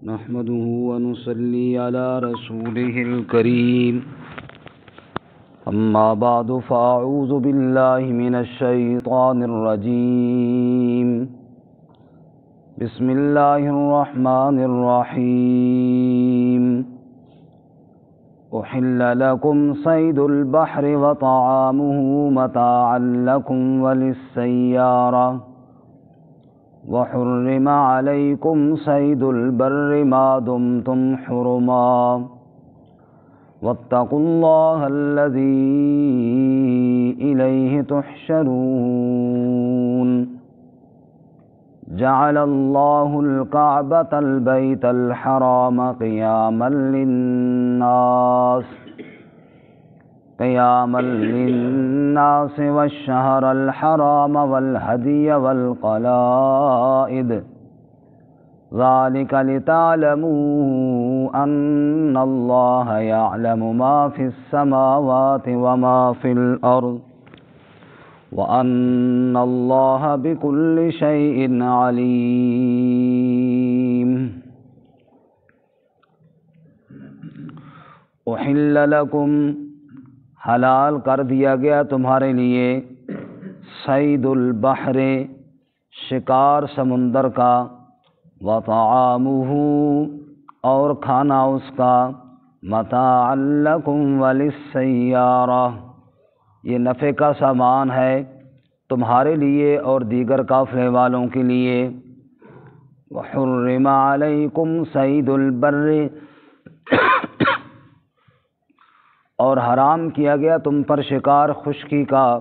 نحمده ونصلي على رسوله الكريم أما بعد فأعوذ بالله من الشيطان الرجيم بسم الله الرحمن الرحيم أحل لكم صيد البحر وطعامه متاعا لكم وللسيارة وحرم عليكم صيد البر ما دمتم حرما واتقوا الله الذي إليه تحشرون جعل الله الكعبة البيت الحرام قياما للناس والشهر الحرام والهدي والقلائد ذلك لتعلموا أن الله يعلم ما في السماوات وما في الأرض وأن الله بكل شيء عليم احل لکم حلال کر دیا گیا تمہارے لیے صید البحر شکار سمندر کا وطعامہ اور کھانا اس کا متاعا لکم وللسیارہ یہ نفع کا سامان ہے تمہارے لیے اور دیگر قافلے والوں کے لیے وحرم علیکم صید البر اور حرام کیا گیا تم پر شکار خشکی کا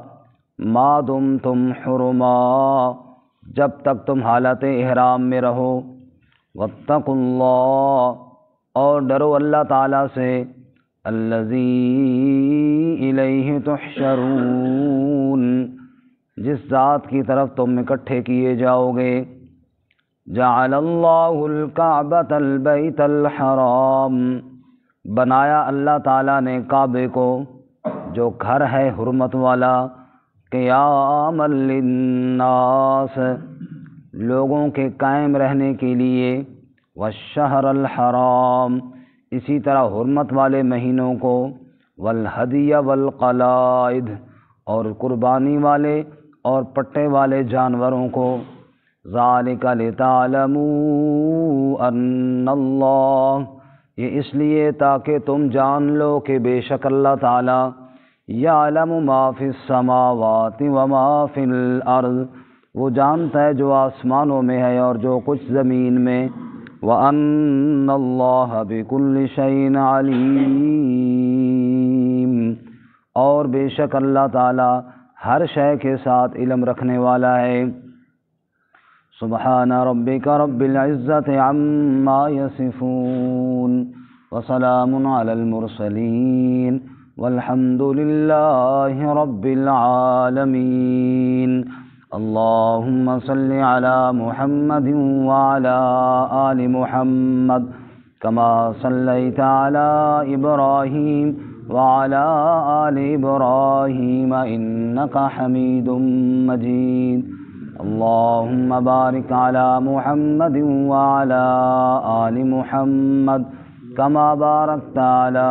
ما دمتم حرما جب تک تم حالت احرام میں رہو واتقوا اللہ اور ڈرو اللہ تعالیٰ سے الذی الیہ تحشرون جس ذات کی طرف تم اکٹھے کیے جاؤ گے جعل اللہ الکعبۃ البیت الحرام بنایا اللہ تعالیٰ نے کعبے کو جو گھر ہے حرمت والا قیاما للناس لوگوں کے قائم رہنے کے لیے والشہر الحرام اسی طرح حرمت والے مہینوں کو والہدی والقلائد اور قربانی والے اور پٹے والے جانوروں کو ذالک لتعلموا ان اللہ یہ اس لیے تاکہ تم جان لو کہ بے شک اللہ تعالی یعلم ما فی السماوات وما فی الارض وہ جانتا ہے جو آسمانوں میں ہے اور جو کچھ زمین میں وَأَنَّ اللَّهَ بِكُلِّ شَيْءٍ عَلِيمٌ اور بے شک اللہ تعالی ہر شے کے ساتھ علم رکھنے والا ہے سبحان ربک رب العزت عما یصفون وسلام علی المرسلین والحمد للہ رب العالمین اللهم صل على محمد وعلى آل محمد كما صليت على إبراهيم وعلى آل إبراهيم إنك حميد مجيد اللهم بارك على محمد وعلى آل محمد كما باركت على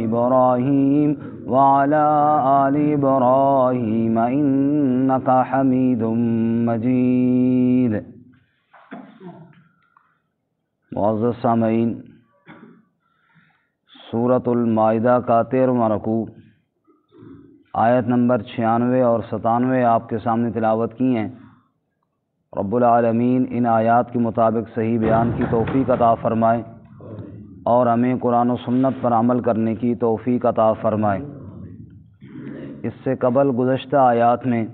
إبراهيم وعلى آل إبراهيم إنك حميد مجيد معزز سامعین سورۃ المائدہ کا 13واں رکوع آیت نمبر 96 اور 97 آپ کے سامنے تلاوت کی ہیں رب العالمین ان آیات کے مطابق صحیح بیان کی توفیق عطا فرمائے اور ہمیں قرآن و سنت پر عمل کرنے کی توفیق عطا فرمائے اس سے قبل گزشتہ آیات میں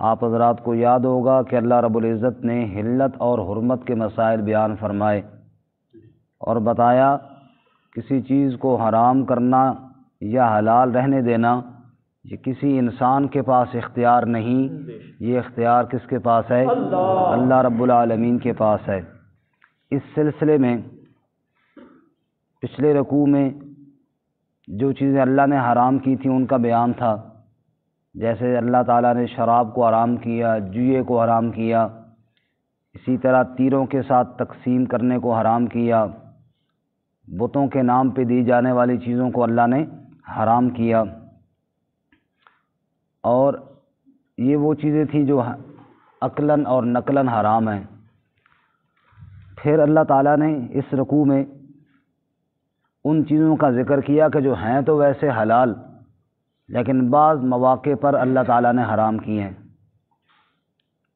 آپ حضرات کو یاد ہوگا کہ اللہ رب العزت نے حلت اور حرمت کے مسائل بیان فرمائے اور بتایا کسی چیز کو حرام کرنا یا حلال رہنے دینا یہ کسی انسان کے پاس اختیار نہیں یہ اختیار کس کے پاس ہے اللہ رب العالمین کے پاس ہے اس سلسلے میں پچھلے رکوع میں جو چیزیں اللہ نے حرام کی تھیں ان کا بیان تھا جیسے اللہ تعالیٰ نے شراب کو حرام کیا جوئے کو حرام کیا اسی طرح تیروں کے ساتھ تقسیم کرنے کو حرام کیا، بتوں کے نام پہ دی جانے والی چیزوں کو اللہ نے حرام کیا، اور یہ وہ چیزیں تھیں جو عقلاً اور نقلاً حرام ہیں۔ پھر اللہ تعالیٰ نے اس رکوع میں ان چیزوں کا ذکر کیا کہ جو ہیں تو ویسے حلال، لیکن بعض مواقع پر اللہ تعالیٰ نے حرام کیے ہیں،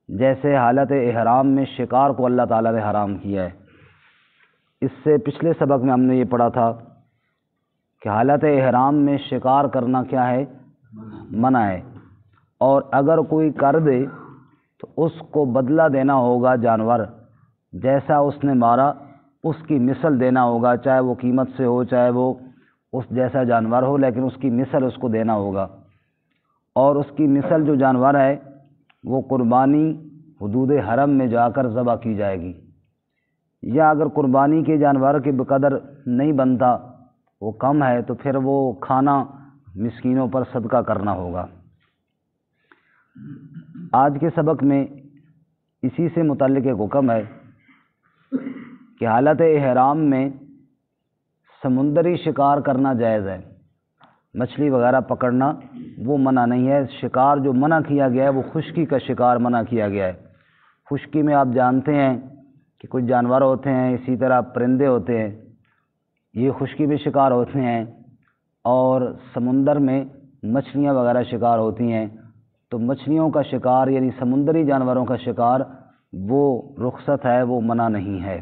جیسے حالت احرام میں شکار کو اللہ تعالیٰ نے حرام کیا ہے۔ اس سے پچھلے سبق میں ہم نے یہ پڑھا تھا کہ حالت احرام میں شکار کرنا کیا ہے؟ منع ہے، اور اگر کوئی کر دے تو اس کو بدلہ دینا ہوگا، جانور جیسا اس نے مارا اس کی مثل دینا ہوگا، چاہے وہ قیمت سے ہو چاہے وہ اس جیسا جانور ہو، لیکن اس کی مثل اس کو دینا ہوگا، اور اس کی مثل جو جانور ہے وہ قربانی حدود حرم میں جا کر ذبح کی جائے گی، یا اگر قربانی کے جانور کے بقدر نہیں بنتا، وہ کم ہے، تو پھر وہ کھانا مسکینوں پر صدقہ کرنا ہوگا۔ آج کے سبق میں اسی سے متعلق ایک حکم ہے کہ حالت احرام میں سمندری شکار کرنا جائز ہے، مچھلی وغیرہ پکڑنا وہ منع نہیں ہے۔ شکار جو منع کیا گیا ہے وہ خشکی کا شکار منع کیا گیا ہے۔ خشکی میں آپ جانتے ہیں کہ کچھ جانور ہوتے ہیں، اسی طرح پرندے ہوتے ہیں، یہ خشکی میں شکار ہوتے ہیں، اور سمندر میں مچھلیاں وغیرہ شکار ہوتی ہیں، تو مچھلیوں کا شکار یعنی سمندری جانوروں کا شکار وہ رخصت ہے، وہ منع نہیں ہے۔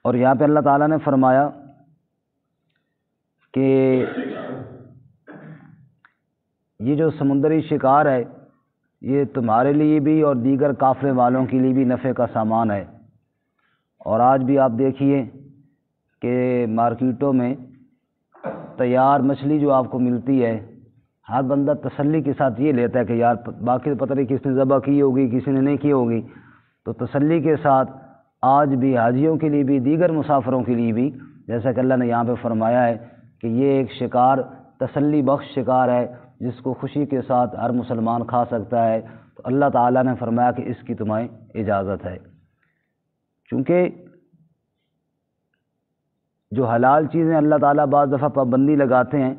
اور یہاں پہ اللہ تعالیٰ نے فرمایا کہ یہ جو سمندری شکار ہے یہ تمہارے لیے بھی اور دیگر قافلے والوں کے لیے بھی نفع کا سامان ہے۔ اور آج بھی آپ دیکھیے کہ مارکیٹوں میں تیار مچھلی جو آپ کو ملتی ہے، ہر بندہ تسلی کے ساتھ یہ لیتا ہے کہ یار باقی پتہ نہیں کس نے ذبح کی ہوگی کسی نے نہیں کی ہوگی، تو تسلی کے ساتھ آج بھی حاجیوں کے لیے بھی دیگر مسافروں کے لیے بھی، جیسا کہ اللہ نے یہاں پہ فرمایا ہے کہ یہ ایک شکار تسلی بخش شکار ہے جس کو خوشی کے ساتھ ہر مسلمان کھا سکتا ہے، تو اللہ تعالیٰ نے فرمایا کہ اس کی تمہیں اجازت ہے۔ چونکہ جو حلال چیزیں اللہ تعالیٰ بعض دفعہ پابندی لگاتے ہیں،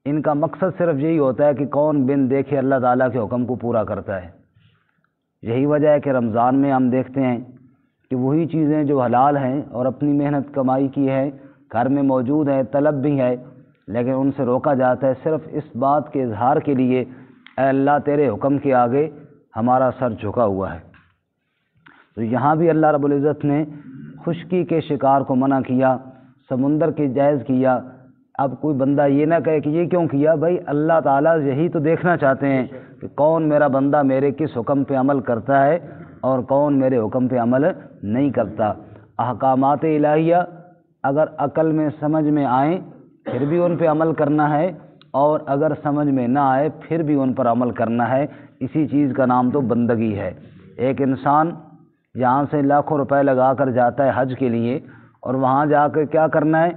ان کا مقصد صرف یہی ہوتا ہے کہ کون بن دیکھے اللہ تعالیٰ کے حکم کو پورا کرتا ہے۔ یہی وجہ ہے کہ رمضان میں ہم دیکھتے ہیں کہ وہی چیزیں جو حلال ہیں اور اپنی محنت کمائی کی ہے، گھر میں موجود ہیں، طلب بھی ہے، لیکن ان سے روکا جاتا ہے صرف اس بات کے اظہار کے لیے، اے اللہ تیرے حکم کے آگے ہمارا سر جھکا ہوا ہے۔ تو یہاں بھی اللہ رب العزت نے خشکی کے شکار کو منع کیا، سمندر کے جائز کیا۔ اب کوئی بندہ یہ نہ کہے کہ یہ کیوں کیا، بھائی اللہ تعالیٰ یہی تو دیکھنا چاہتے ہیں کہ کون میرا بندہ میرے کس حکم پہ عمل کرتا ہے اور کون میرے حکم پہ عمل نہیں کرتا۔ احکامات الہیہ اگر عقل میں سمجھ میں آئیں پھر بھی ان پہ عمل کرنا ہے، اور اگر سمجھ میں نہ آئے پھر بھی ان پر عمل کرنا ہے۔ اسی چیز کا نام تو بندگی ہے۔ ایک انسان یہاں سے لاکھوں روپے لگا کر جاتا ہے حج کے لیے، اور وہاں جا کے کیا کرنا ہے؟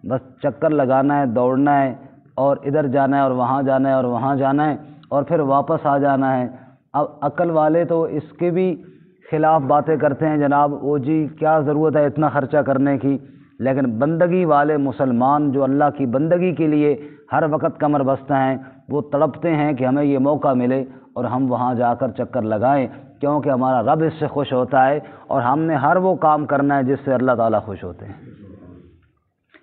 بس چکر لگانا ہے، دوڑنا ہے، اور ادھر جانا ہے اور وہاں جانا ہے اور وہاں جانا ہے، اور پھر واپس آ جانا ہے۔ اب عقل والے تو اس کے بھی خلاف باتیں کرتے ہیں، جناب او جی کیا ضرورت ہے اتنا خرچہ کرنے کی، لیکن بندگی والے مسلمان جو اللہ کی بندگی کے لیے ہر وقت کمر بستہ ہیں، وہ تڑپتے ہیں کہ ہمیں یہ موقع ملے اور ہم وہاں جا کر چکر لگائیں، کیونکہ ہمارا رب اس سے خوش ہوتا ہے، اور ہم نے ہر وہ کام کرنا ہے جس سے اللہ تعالیٰ خوش ہوتے ہیں۔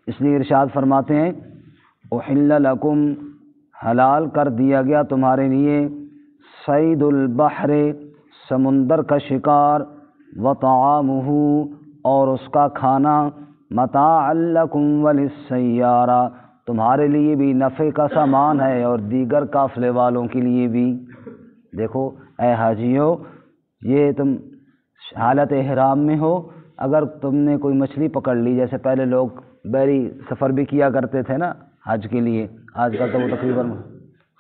اس لیے ارشاد فرماتے ہیں احل لکم، حلال کر دیا گیا تمہارے لیے، صید البحر، سمندر کا شکار، وطعامہ، اور اس کا کھانا، متاعا لکم وللسیارہ، تمہارے لیے بھی نفع کا سامان ہے اور دیگر قافلے والوں کے لیے بھی۔ دیکھو اے حاجیو، یہ تم حالت احرام میں ہو، اگر تم نے کوئی مچھلی پکڑ لی، جیسے پہلے لوگ بحری سفر بھی کیا کرتے تھے نا حج کے لیے، آج کل تو وہ تقریباً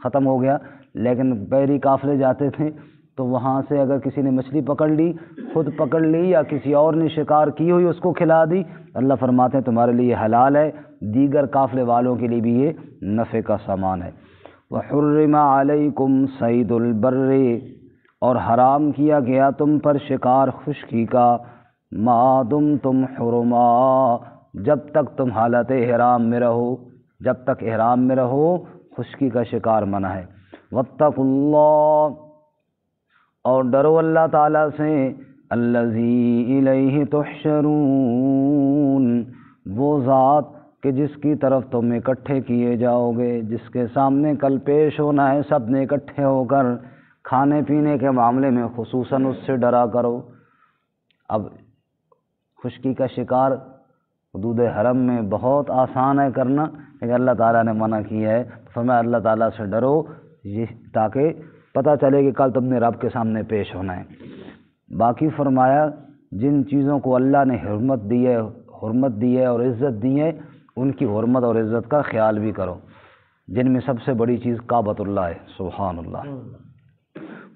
ختم ہو گیا، لیکن بحری قافلے جاتے تھے تو وہاں سے اگر کسی نے مچھلی پکڑ لی، خود پکڑ لی یا کسی اور نے شکار کی ہوئی اس کو کھلا دی، اللہ فرماتے ہیں تمہارے لیے حلال ہے، دیگر قافلے والوں کے لیے بھی یہ نفع کا سامان ہے۔ وحرم علیکم صید البر، اور حرام کیا گیا تم پر شکار خشکی کا، ما دمتم حرما، جب تک تم حالت احرام میں رہو، جب تک احرام میں رہو خشکی کا شکار منع ہے۔ واتقوا اللہ، اور ڈرو اللہ تعالیٰ سے، الذی الیہ تحشرون، وہ ذات کہ جس کی طرف تم اکٹھے کیے جاؤ گے، جس کے سامنے کل پیش ہونا ہے سب نے اکٹھے ہو کر۔ کھانے پینے کے معاملے میں خصوصاً اس سے ڈرا کرو۔ اب خشکی کا شکار حدود حرم میں بہت آسان ہے کرنا، لیکن اللہ تعالیٰ نے منع کیا ہے، فرمایا اللہ تعالیٰ سے ڈرو، یہ تاکہ پتہ چلے کہ کل تم نے رب کے سامنے پیش ہونا ہے۔ باقی فرمایا جن چیزوں کو اللہ نے حرمت دی ہے اور عزت دی ہے، ان کی حرمت اور عزت کا خیال بھی کرو، جن میں سب سے بڑی چیز کعبۃ اللہ ہے۔ سبحان اللہ۔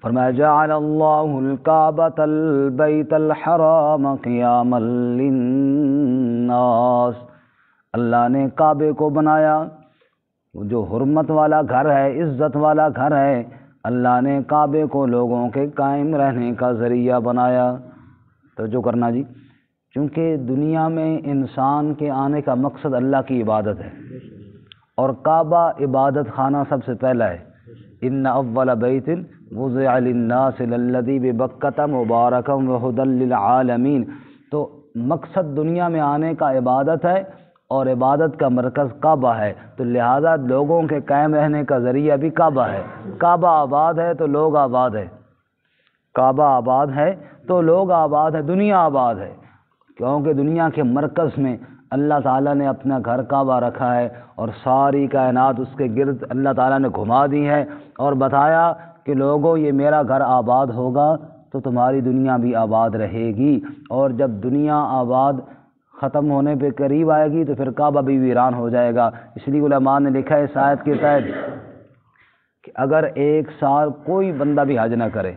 فرمایا جعل اللہ الکعبۃ البیت الحرام قیاما للناس، اللہ نے کعبے کو بنایا، جو حرمت والا گھر ہے، عزت والا گھر ہے، اللہ نے کعبے کو لوگوں کے قائم رہنے کا ذریعہ بنایا۔ تو جو کرنا جی، چونکہ دنیا میں انسان کے آنے کا مقصد اللہ کی عبادت ہے، اور کعبہ عبادت خانہ سب سے پہلا ہے۔ ان اول بیت وضع للناس للذی ببکۃ مبارکا وہدی للعالمین، تو مقصد دنیا میں آنے کا عبادت ہے، اور عبادت کا مرکز کعبہ ہے، تو لہذا لوگوں کے قائم رہنے کا ذریعہ بھی کعبہ ہے۔ کعبہ آباد ہے تو لوگ آباد ہے، کعبہ آباد ہے تو لوگ آباد ہے، دنیا آباد ہے، کیونکہ دنیا کے مرکز میں اللہ تعالیٰ نے اپنا گھر کعبہ رکھا ہے، اور ساری کائنات اس کے گرد اللہ تعالیٰ نے گھما دی ہے، اور بتایا کہ لوگوں یہ میرا گھر آباد ہوگا تو تمہاری دنیا بھی آباد رہے گی، اور جب دنیا آباد ختم ہونے پہ قریب آئے گی تو پھر کعبہ بھی ویران ہو جائے گا۔ اس لیے علماء نے لکھا ہے اس آیت کے تحت کہ اگر ایک سال کوئی بندہ بھی حج نہ کرے،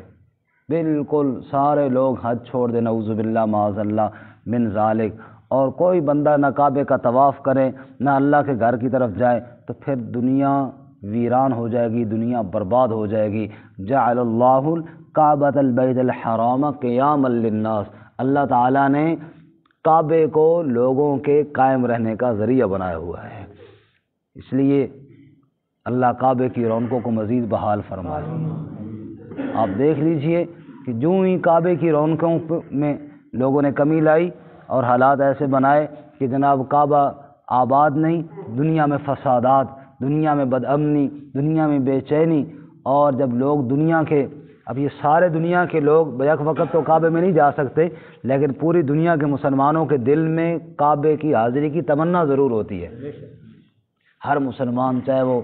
بالکل سارے لوگ حج چھوڑ دیں، نعوذ باللہ معاذ اللہ من ذالک، اور کوئی بندہ نہ کعبے کا طواف کرے نہ اللہ کے گھر کی طرف جائے، تو پھر دنیا ویران ہو جائے گی، دنیا برباد ہو جائے گی۔ جعل اللہ الکعبۃ البیت الحرام قیاما للناس، اللہ تعالیٰ نے کعبے کو لوگوں کے قائم رہنے کا ذریعہ بنایا ہوا ہے، اس لیے اللہ کعبے کی رونقوں کو مزید بحال فرمائے۔ آپ دیکھ لیجئے کہ جو ہی کعبے کی رونقوں میں لوگوں نے کمی لائی اور حالات ایسے بنائے کہ جناب کعبہ آباد نہیں، دنیا میں فسادات، دنیا میں بد امنی، دنیا میں بے چینی، اور جب لوگ دنیا کے، اب یہ سارے دنیا کے لوگ بیک وقت تو کعبے میں نہیں جا سکتے، لیکن پوری دنیا کے مسلمانوں کے دل میں کعبے کی حاضری کی تمنا ضرور ہوتی ہے۔ ہر مسلمان چاہے وہ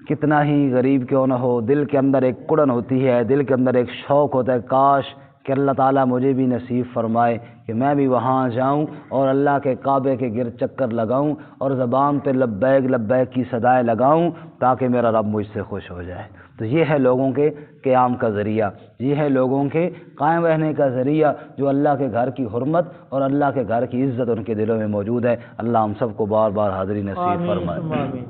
کتنا ہی غریب کیوں نہ ہو، دل کے اندر ایک کڑن ہوتی ہے، دل کے اندر ایک شوق ہوتا ہے، کاش کہ اللہ تعالیٰ مجھے بھی نصیب فرمائے کہ میں بھی وہاں جاؤں اور اللہ کے کعبے کے گرد چکر لگاؤں اور زبان پہ لبیک لبیک کی صدائیں لگاؤں، تاکہ میرا رب مجھ سے خوش ہو جائے۔ تو یہ ہے لوگوں کے قیام کا ذریعہ، یہ ہے لوگوں کے قائم رہنے کا ذریعہ، جو اللہ کے گھر کی حرمت اور اللہ کے گھر کی عزت ان کے دلوں میں موجود ہے۔ اللہ ہم سب کو بار بار حاضری نصیب فرمائے،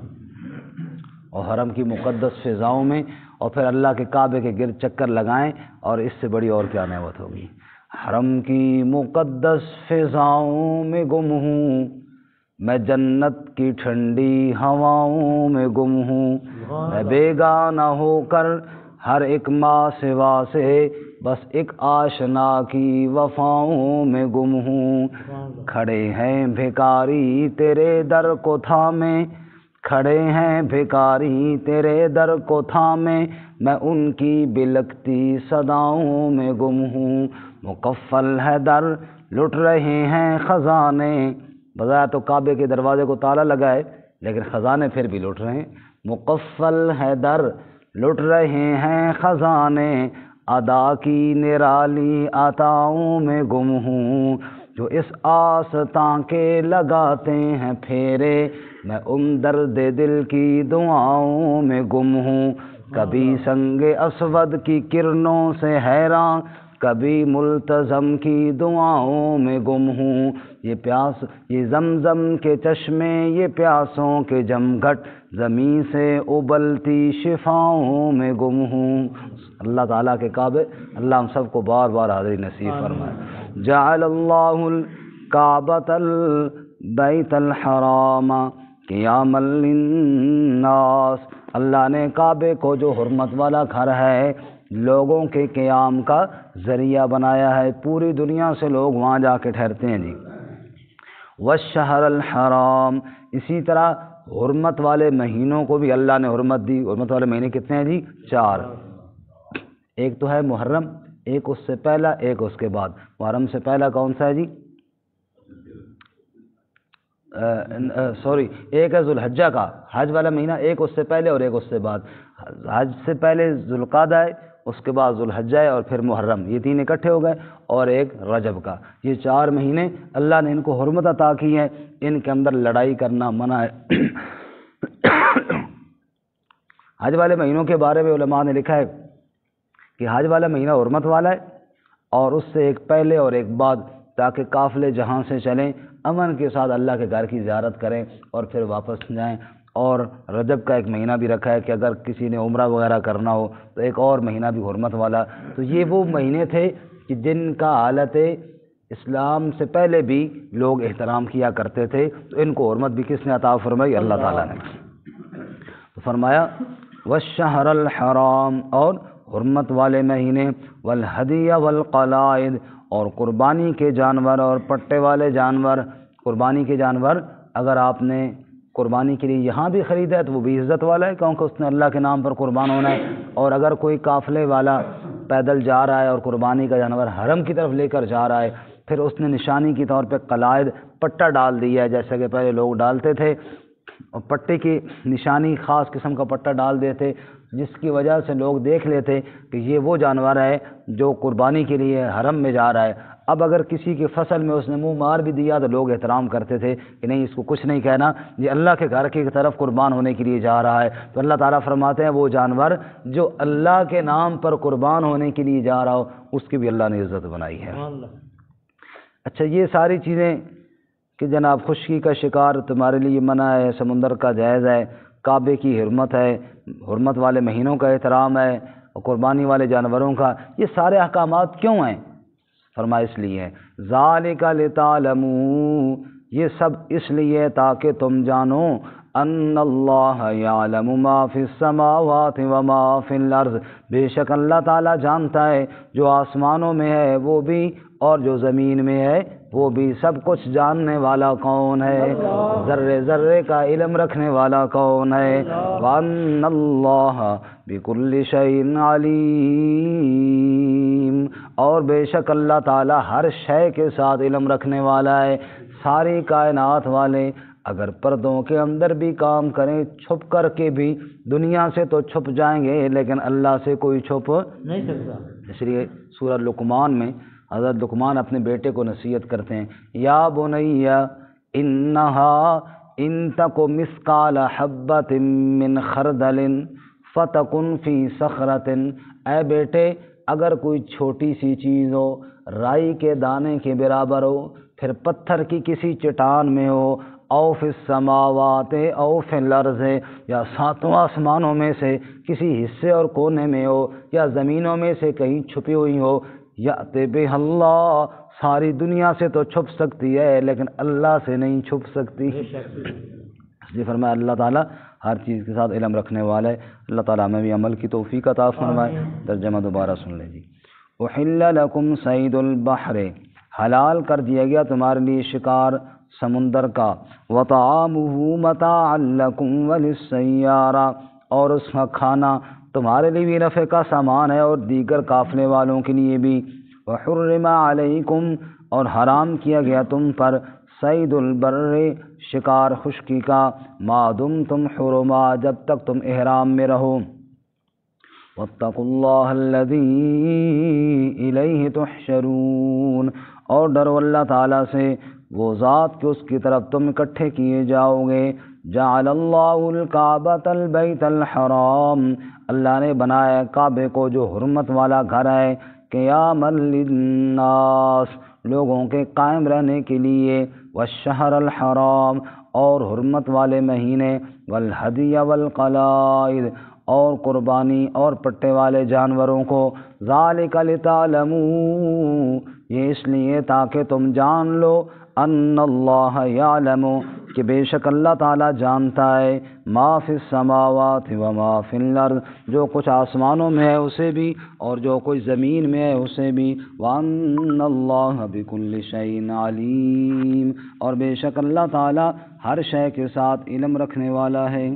اور حرم کی مقدس فضاؤں میں اور پھر اللہ کے کعبے کے گرد چکر لگائیں، اور اس سے بڑی اور کیا نعمت ہوگی۔ حرم کی مقدس فضاؤں میں گم ہوں میں، جنت کی ٹھنڈی ہواؤں میں گم ہوں میں، بیگانہ ہو کر ہر ایک ماں سوا سے، بس ایک آشنا کی وفاؤں میں گم ہوں۔ کھڑے ہیں بھکاری تیرے در کو تھامے، کھڑے ہیں بھکاری تیرے در کو تھامے، میں ان کی بلکتی صداؤں میں گم ہوں۔ مقفل ہے در لٹ رہے ہیں خزانے، بظاہر تو کعبے کے دروازے کو تالا لگا ہے لیکن خزانے پھر بھی لٹ رہے ہیں۔ مقفل ہے در لٹ رہے ہیں خزانے، ادا کی نرالی عطاؤں میں گم ہوں۔ جو اس آستاں کے لگاتے ہیں پھیرے، میں ان درد دل کی دعاؤں میں گم ہوں۔ کبھی سنگ اسود کی کرنوں سے حیران، کبھی ملتزم کی دعاؤں میں گم ہوں، یہ زمزم کے چشمے، یہ پیاسوں کے جمگھٹ، زمین سے ابلتی شفاؤں میں گم ہوں۔ اللہ تعالیٰ کے کعبے، اللہ ہم سب کو بار بار حاضری نصیب فرمائے۔ جعل اللہ الکعبۃ البیت الحرام قیاما للناس، اللہ نے کعبے کو جو حرمت والا گھر ہے لوگوں کے قیام کا ذریعہ بنایا ہے، پوری دنیا سے لوگ وہاں جا کے ٹھہرتے ہیں جی۔ والشہر الحرام، اسی طرح حرمت والے مہینوں کو بھی اللہ نے حرمت دی۔ حرمت والے مہینے کتنے ہیں جی؟ 4۔ ایک تو ہے محرم، ایک اس سے پہلا، ایک اس کے بعد۔ محرم سے پہلا کون سا ہے جی؟ ایک ہے ذوالحجہ کا حج والا مہینہ، ایک اس سے پہلے اور ایک اس سے بعد۔ حج سے پہلے ذوالقعدہ ہے، اس کے بعد ذوالحجہ ہے، اور پھر محرم، یہ 3 اکٹھے ہو گئے، اور ایک رجب کا۔ یہ 4 مہینے اللہ نے ان کو حرمت عطا کی ہے، ان کے اندر لڑائی کرنا منع ہے۔ حج والے مہینوں کے بارے میں علماء نے لکھا ہے کہ حج والا مہینہ حرمت والا ہے، اور اس سے ایک پہلے اور ایک بعد، تاکہ قافلے جہاں سے چلیں امن کے ساتھ اللہ کے گھر کی زیارت کریں اور پھر واپس جائیں۔ اور رجب کا ایک مہینہ بھی رکھا ہے کہ اگر کسی نے عمرہ وغیرہ کرنا ہو تو ایک اور مہینہ بھی حرمت والا۔ تو یہ وہ مہینے تھے کہ جن کا حالت اسلام سے پہلے بھی لوگ احترام کیا کرتے تھے، تو ان کو حرمت بھی کس نے عطا فرمائی؟ اللہ تعالیٰ نے۔ تو فرمایا والشہر الحرام، اور حرمت والے مہینے، والہدی والقلائد، اور قربانی کے جانور اور پٹے والے جانور۔ قربانی کے جانور اگر آپ نے قربانی کے لیے یہاں بھی خریدا ہے تو وہ بھی عزت والا ہے، کیونکہ اس نے اللہ کے نام پر قربان ہونا ہے۔ اور اگر کوئی قافلے والا پیدل جا رہا ہے اور قربانی کا جانور حرم کی طرف لے کر جا رہا ہے، پھر اس نے نشانی کے طور پہ قلائد پٹا ڈال دیا ہے، جیسے کہ پہلے لوگ ڈالتے تھے، اور پٹے کی نشانی خاص قسم کا پٹا ڈال دیتے، جس کی وجہ سے لوگ دیکھ لیتے کہ یہ وہ جانور ہے جو قربانی کے لیے حرم میں جا رہا ہے۔ اب اگر کسی کی فصل میں اس نے منہ مار بھی دیا تو لوگ احترام کرتے تھے کہ نہیں، اس کو کچھ نہیں کہنا، یہ اللہ کے گھر کی طرف قربان ہونے کے لیے جا رہا ہے۔ تو اللہ تعالیٰ فرماتے ہیں وہ جانور جو اللہ کے نام پر قربان ہونے کے لیے جا رہا ہو، اس کی بھی اللہ نے عزت بنائی ہے۔ اچھا، یہ ساری چیزیں کہ جناب خشکی کا شکار تمہارے لیے منع ہے، سمندر کا جائز ہے، کعبے کی حرمت ہے، حرمت والے مہینوں کا احترام ہے، اور قربانی والے جانوروں کا، یہ سارے احکامات کیوں ہیں؟ فرمایا اس لیے ذالک لتعلموا، یہ سب اس لیے تاکہ تم جانو ان اللہ یعلم ما فی السماوات وما فی الارض، بے شک اللہ تعالیٰ جانتا ہے جو آسمانوں میں ہے وہ بھی اور جو زمین میں ہے وہ بھی، سب کچھ جاننے والا کون ہے؟ ذرے ذرے کا علم رکھنے والا کون ہے؟ وَأَنَّ اللَّهَ بِكُلِّ شَيْءٍ عَلِيمٌ، اور بے شک اللہ تعالیٰ ہر شے کے ساتھ علم رکھنے والا ہے۔ ساری کائنات والے اگر پردوں کے اندر بھی کام کریں، چھپ کر کے بھی، دنیا سے تو چھپ جائیں گے لیکن اللہ سے کوئی چھپ نہیں سکتا۔ اس لیے سورہ لقمان میں حضرت لقمان اپنے بیٹے کو نصیحت کرتے ہیں، یا بنی انہا ان تک مثقال حبۃ من خردل فتکن فی صخرۃ، اے بیٹے اگر کوئی چھوٹی سی چیز ہو، رائی کے دانے کے برابر ہو، پھر پتھر کی کسی چٹان میں ہو، او فی السماوات او فی الارض، یا ساتوں آسمانوں میں سے کسی حصے اور کونے میں ہو، یا زمینوں میں سے کہیں چھپی ہوئی ہو، یأتی بہ اللہ، ساری دنیا سے تو چھپ سکتی ہے لیکن اللہ سے نہیں چھپ سکتی۔ اس لیے فرمایا اللہ تعالیٰ ہر چیز کے ساتھ علم رکھنے والا ہے۔ اللہ تعالیٰ ہمیں بھی عمل کی توفیق عطا فرمائے۔ ترجمہ دوبارہ سن لیں جی۔ احل لکم صید البحر، حلال کر دیا گیا تمہارے لیے شکار سمندر کا، وطعامہ متاعا لکم وللسیارہ، اور اس کا کھانا تمہارے لیے بھی نفع کا سامان ہے اور دیگر قافلے والوں کے لیے بھی۔ وحرم علیکم، اور حرام کیا گیا تم پر، صید البر، شکار خشکی کا، ما دمتم حرما، جب تک تم احرام میں رہو۔ واتقوا اللہ الذی الیہ تحشرون، اور ڈرو اللہ تعالیٰ سے وہ ذات کہ اس کی طرف تم اکٹھے کیے جاؤ گے۔ جعل اللہ الکعبۃ البیت الحرام، اللہ نے بنایا کعبے کو جو حرمت والا گھر ہے، قیاما للناس، لوگوں کے قائم رہنے کے لیے، والشہر الحرام، اور حرمت والے مہینے، والہدی والقلائد، اور قربانی اور پٹے والے جانوروں کو، ذالک لتعلموا، یہ اس لیے تاکہ تم جان لو، ان اللہ یعلم، کہ بے شک اللہ تعالیٰ جانتا ہے، ما فی السماوات و ما فی الارض، جو کچھ آسمانوں میں ہے اسے بھی اور جو کچھ زمین میں ہے اسے بھی، وان اللہ بکل شیء علیم، اور بے شک اللہ تعالیٰ ہر شے کے ساتھ علم رکھنے والا ہے۔